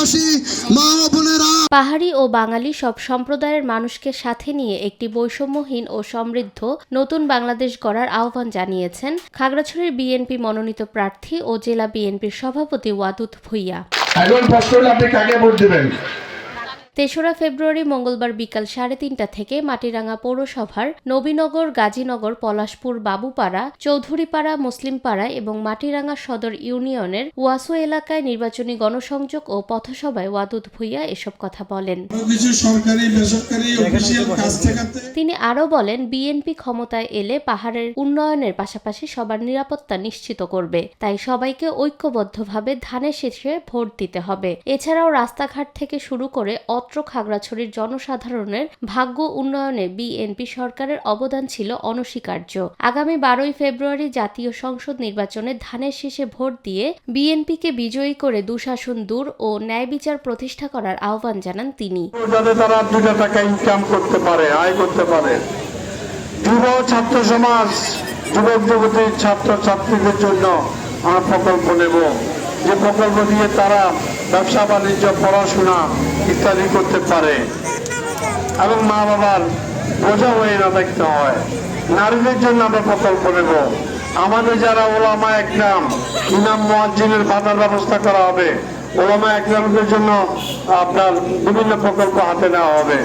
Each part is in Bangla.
প্রবাসী মা ও বোনেরা। পাহাড়ি ও বাঙালি সব সম্প্রদায়ের মানুষকে সাথে নিয়ে একটি বৈষম্যহীন ও সমৃদ্ধ নতুন বাংলাদেশ গড়ার আহ্বান জানিয়েছেন খাগড়াছড়ির বিএনপি মনোনীত প্রার্থী ও জেলা বিএনপির সভাপতি ওয়াদুদ ভূঁইয়া। ৩রা ফেব্রুয়ারি মঙ্গলবার বিকাল ৩:৩০ থেকে মাটিরাঙ্গা পৌরসভার নবীনগর, গাজীনগর, পলাশপুর, বাবুপাড়া, চৌধুরীপাড়া, মুসলিমপাড়া এবং মাটিরাঙ্গা সদর ইউনিয়নের ওয়াসো এলাকায় নির্বাচনী গণসংযোগ ও পথসভায় ওয়াদুদ ভূঁইয়া এসব কথা বলেন। তিনি আরও বলেন, বিএনপি ক্ষমতায় এলে পাহাড়ের উন্নয়নের পাশাপাশি সবার নিরাপত্তা নিশ্চিত করবে, তাই সবাইকে ঐক্যবদ্ধভাবে ধানের শীষে ভোট দিতে হবে। এছাড়াও রাস্তাঘাট থেকে শুরু করে অত্র খাগড়াছড়ির জনসাধারণের ভাগ্য উন্নয়নে বিএনপি সরকারের অবদান ছিল অনস্বীকার্য। আগামী 12ই ফেব্রুয়ারি জাতীয় সংসদ নির্বাচনে ধানের শীষে ভোট দিয়ে বিএনপিকে বিজয়ী করে দুঃশাসন দূর ও ন্যায় বিচার প্রতিষ্ঠা করার আহ্বান জানান তিনি। যাতে তারা 2 টাকা ইনকাম করতে পারে, আয় করতে পারে। যুব ছাত্র সমাজ, যুবক যুবতী, ছাত্র ছাত্রীদের জন্য আমরা প্রকল্প নেব, যে প্রকল্প দিয়ে তারা ব্যবসা বাণিজ্য, পড়াশোনা ইত্যাদি করতে পারে এবং মা বাবার বোঝা হয়ে না দেখতে হয়। নারীদের জন্য আমরা প্রকল্প নেব। আমাদের যারা ওলামা একরাম, ইমাম মুয়াজ্জিনের ভাতার ব্যবস্থা করা হবে। ওলামা একরামদের জন্য আপনার বিভিন্ন প্রকল্প হাতে নেওয়া হবে।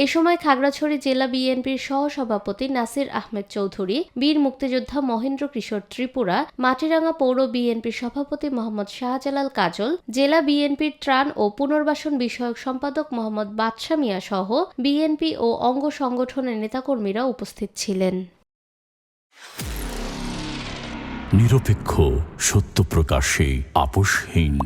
এ সময় খাগড়াছড়ি জেলা বিএনপির সহসভাপতি নাসির আহমেদ চৌধুরী, বীর মুক্তিযোদ্ধা মহেন্দ্র কিশোর ত্রিপুরা, মাটিরাঙ্গা পৌর বিএনপির সভাপতি মোহাম্মদ শাহজালাল কাজল, জেলা বিএনপির ত্রাণ ও পুনর্বাসন বিষয়ক সম্পাদক মোহাম্মদ বাদশা মিয়া সহ বিএনপি ও অঙ্গ সংগঠনের নেতাকর্মীরা উপস্থিত ছিলেন। নিরপেক্ষ, সত্য প্রকাশে আপোষহীন।